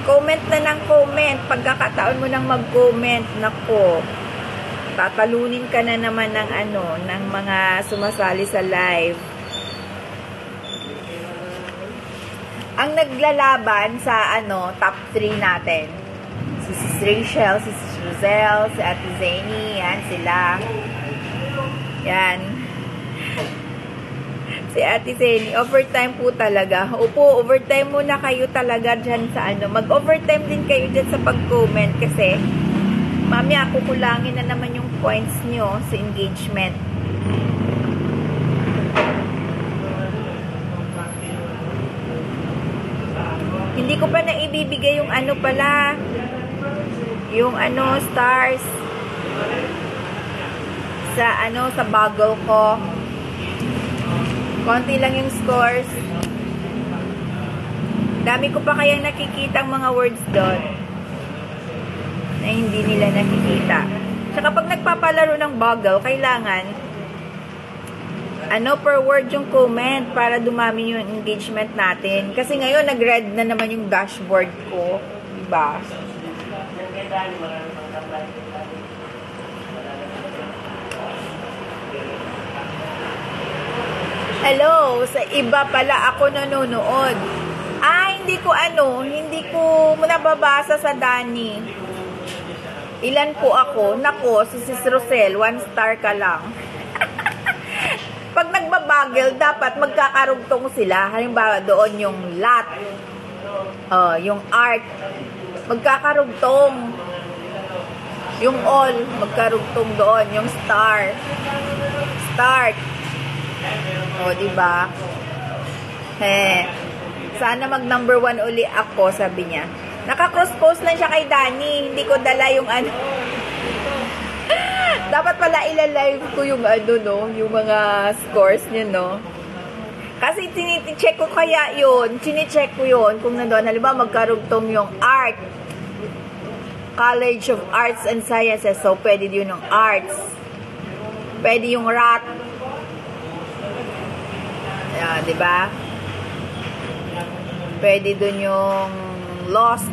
Comment na ng comment. Pagkakataon mo nang mag-comment, nako, tatalunin ka na naman ng ng mga sumasali sa live. Ang naglalaban sa top 3 natin, si Sis Rachel, si Sis Roselle, si Ate Zeni, yan sila. Yan. Si Ate Zeni, overtime po talaga. Opo, overtime muna kayo talaga dyan sa mag-overtime din kayo dyan sa pag-comment kasi mamaya kukulangin na naman yung points nyo sa engagement. Hindi ko pa naibibigay yung pala, yung stars sa sa bagel ko. Konti lang yung scores. Dami ko pa kayang nakikitang mga words doon na hindi nila nakikita. Tsaka pag nagpapalaro ng bagel, kailangan per word yung comment para dumami yung engagement natin. Kasi ngayon, nag-red na naman yung dashboard ko. Diba? Hello, sa iba pala ako nanonood. Hindi ko nababasa sa Dani. Ilan po ako? Nako, si Sis Rosel, 1 star ka lang. Pag nagbabagel, dapat magkakarugtong sila. Halimbawa, doon yung lot. Yung art. Magkakarugtong. Yung all, magkarugtong doon. Yung star. Start. Diba? Sana mag number 1 uli ako, sabi niya. Naka-cross-post lang siya kay Dani. Hindi ko dala yung dapat pala ilalive ko yung yung mga scores niya, no? Kasi tinicheck ko kaya yun. Chine-check ko yun kung nandoon. Halimbawa, magkarugtong yung art. College of Arts and Sciences. So, pwede yun yung arts. Pwede yung rat. Diba? Pwede dun yung lost.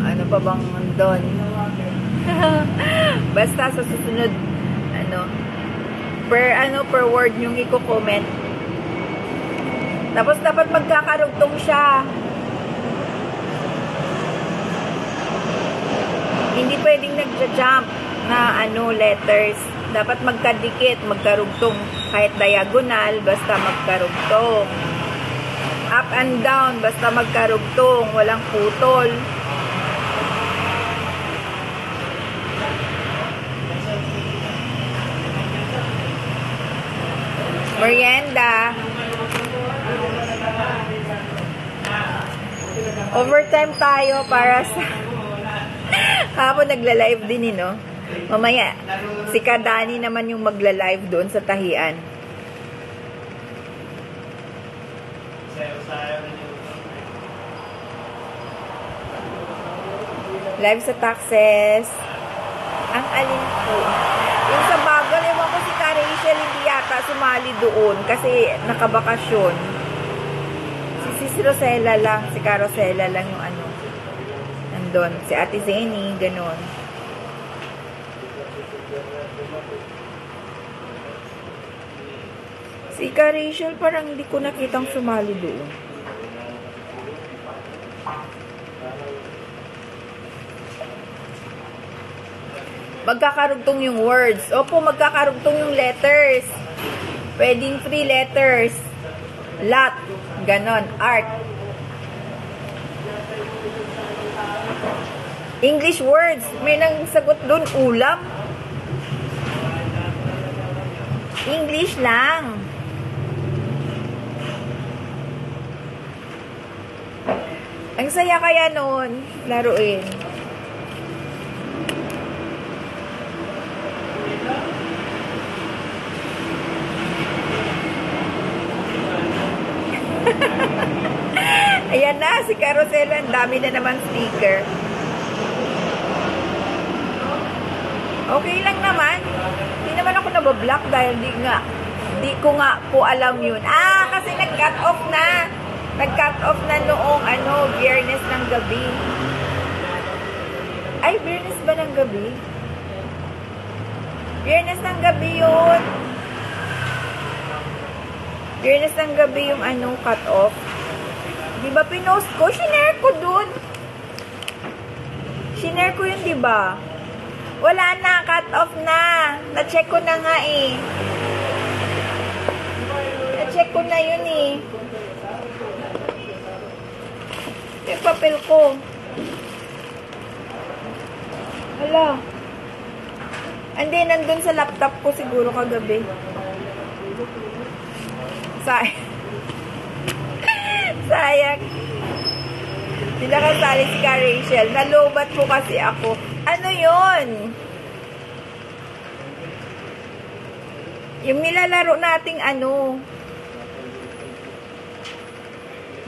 Ano pa bang doon? Basta sa susunod, per word yung i-comment. Tapos dapat magkakarugtong siya. Hindi pwedeng nagja-jump na letters. Dapat magkadikit, magkarugtong. Kahit diagonal, basta magkarugtong. Up and down, basta magkarugtong. Walang putol. Merienda. Overtime tayo para sa Hapon nagla-live din Mamaya, si Kadani naman yung magla-live doon sa tahian. Live sa taxes. Ang alin po. Yung sa bagol, ewan ko si Rachel hindi yata sumali doon kasi nakabakasyon. Si Sis Rosella lang, si Rosella lang yung doon. Si Ate Zeni, ganon. Si Ka Rachel, parang hindi ko nakitang sumali doon. Magkakarugtong yung words. Opo, magkakarugtong yung letters. Pwedeng 3 letters. Lot. Ganon. Art. English words. May nang sagot doon. Ulam. English lang. Ang saya kaya noon. Laruin. Ayan na, si Carousel. Ang dami na naman sticker. Okay lang naman. Hindi naman ako nabablock dahil di ko nga po alam yun. Kasi nag-cut off na. Nag-cut off na noong Biyernes ng gabi. Ay, Biyernes ba ng gabi? Biyernes ng gabi yun. Biyernes ng gabi yung cut off. Di ba pinost ko? Shinare ko dun. Shinare ko yun, di ba? Wala na, cut off na. Na-check ko na nga eh. Na-check ko na yun eh. Yung papel ko. Hala. Hindi, nandun sa laptop ko siguro kagabi. Sayang. Hindi nakasali si Ka Rachel. Nalobat po kasi ako. Ano yun? Yung nilalaro nating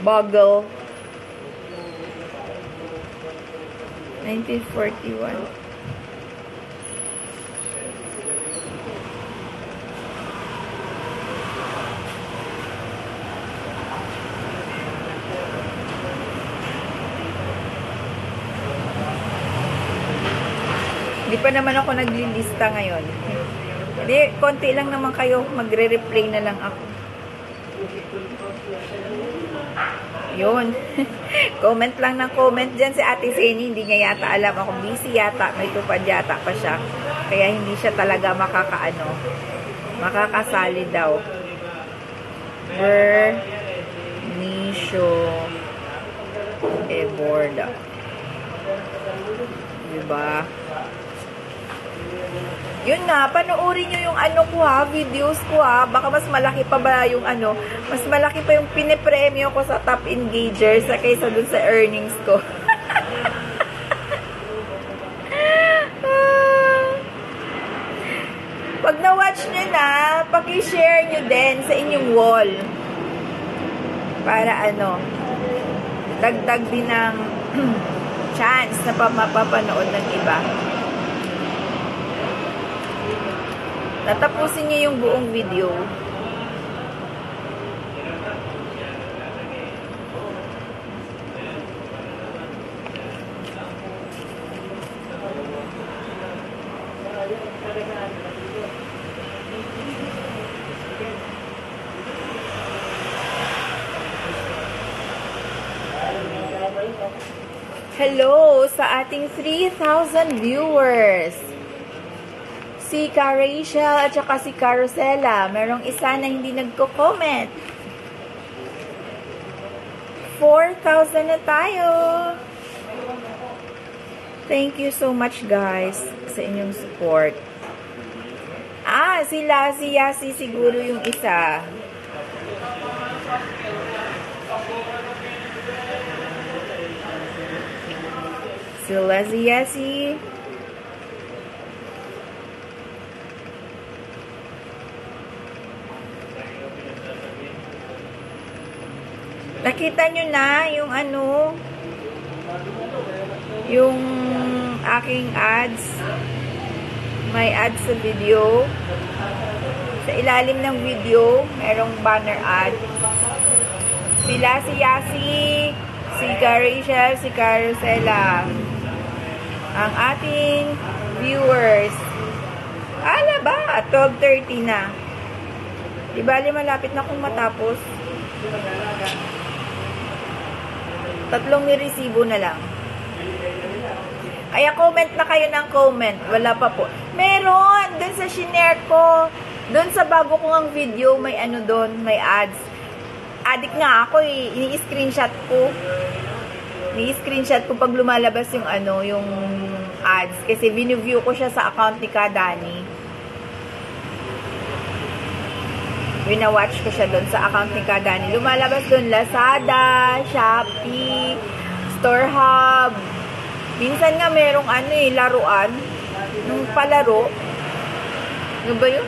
Boggle. 1941. Hindi pa naman ako naglilista ngayon. Hindi, konti lang naman kayo. Magre-replay na lang ako. Yun. Comment lang ng comment dyan si Ate Zeni. Hindi niya yata alam ako. Busy yata. May tupad yata pa siya. Kaya hindi siya talaga makakasali daw. Bernicio Eborda. Diba? Yun na, panoorin nyo yung ko videos ko baka mas malaki pa ba yung mas malaki pa yung pinipremyo ko sa top engagers kaysa dun sa earnings ko. Pag na-watch nyo na, paki-share nyo din sa inyong wall. Para dagdag din ng chance na mapapanood ng iba. Natapusin niyo yung buong video. Hello sa ating 3,000 viewers. Si Ka Rachel at saka si Carosella. Merong isa na hindi nagko-comment. 4,000 na tayo. Thank you so much guys sa inyong support. Si Yasi siguro yung isa. Si Yasi. Nakita nyo na yung yung aking ads. May ads sa video. Sa ilalim ng video, merong banner ad. Sila si Yasi, si Ka Rachel, si Carosella. ang ating viewers. Ala ba? 12:30 na. Di bali, malapit na kung matapos. 3 niresibo na lang. Ay, comment na kayo ng comment. Wala pa po. Meron! Doon sa shinare ko. Doon sa bago ko ang video, may ano doon, may ads. Addict nga ako eh. Ini-screenshot ko. Ini-screenshot ko pag lumalabas yung ano, yung ads. Kasi biniview ko siya sa account ni Kadani. Winawatch ko siya doon sa account ni Kadani. Lumalabas doon Lazada, Shopee, StoreHub. Minsan nga merong ano eh, laruan. Nung palaro. Ano ba yun?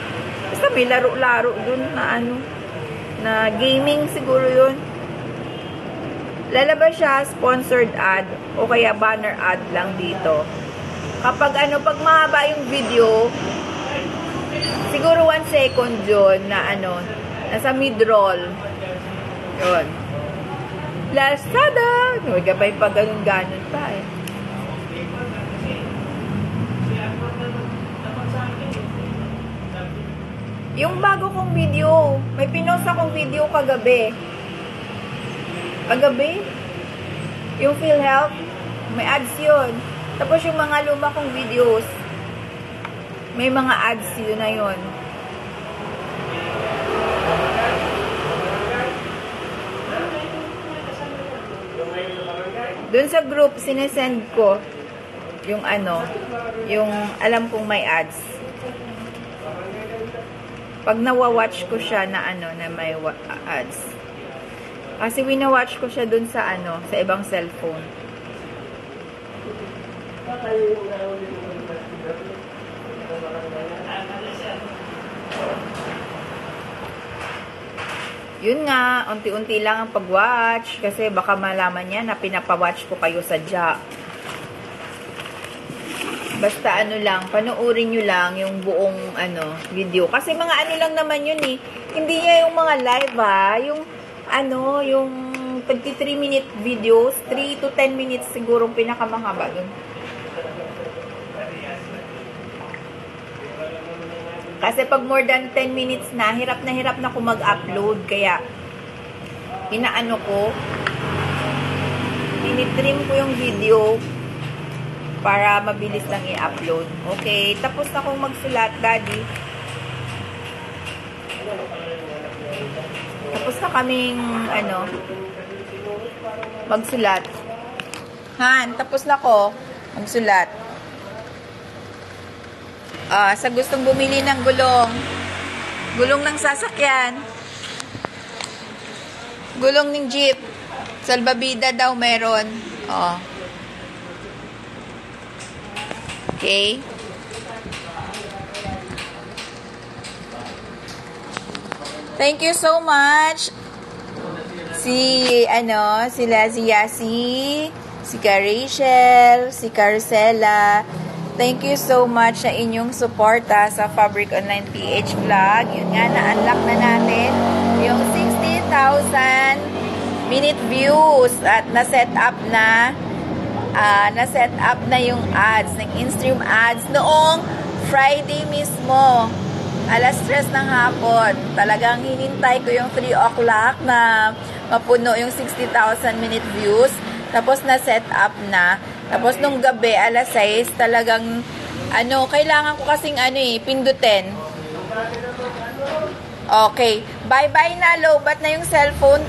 Basta may laro-laro doon na ano. Na gaming siguro yun. Lalabas siya, sponsored ad. O kaya banner ad lang dito. Kapag ano, pag mahaba yung video, siguro 1 second yun na ano, nasa mid-roll. Yun. Lazada! Nagabay pa ganun-ganun pa eh. Yung bago kong video, may pinost akong video kagabi. Kagabi? Yung PhilHealth, may ads yun. Tapos yung mga luma kong videos, may mga ads yun na yun. Doon sa group, sinesend ko yung ano, yung alam kong may ads. Pag nawa-watch ko siya na ano, na may ads. Kasi wina-watch ko siya dun sa ano, sa ibang cellphone. Yun nga, unti-unti lang ang pag-watch. Kasi baka malaman niya na pinapa-watch ko kayo sadya. Basta ano lang, panoorin nyo lang yung buong ano, video. Kasi mga ano lang naman yun eh. Hindi niya yung mga live ha. Yung ano, yung 23-minute videos, 3 to 10 minutes siguro pinakamahaba dun. Kasi pag more than 10 minutes na hirap na ako mag-upload. Kaya, inaano ko, tinitrim ko yung video para mabilis lang i-upload. Okay, tapos na akong magsulat, Daddy. Tapos na kaming, ano, magsulat. Han, tapos na ako magsulat. Sa gustong bumili ng gulong ng sasakyan, gulong ng jeep, salbabida daw meron. Okay. Thank you so much. Sila si Yasi, si Rachel, si Carcela. Thank you so much sa inyong suporta sa Fabric Online PH Vlog. Yun nga, na-unlock na natin yung 60,000 minute views at na-set up na yung ads, ng in-stream ads noong Friday mismo. 3:00 ng hapon. Talagang hinintay ko yung 3 o'clock na mapuno yung 60,000 minute views. Tapos na-set up na. Tapos nung gabi, 6:00, talagang, kailangan ko kasing, pindutin. Okay. Bye-bye na. Lobat na yung cellphone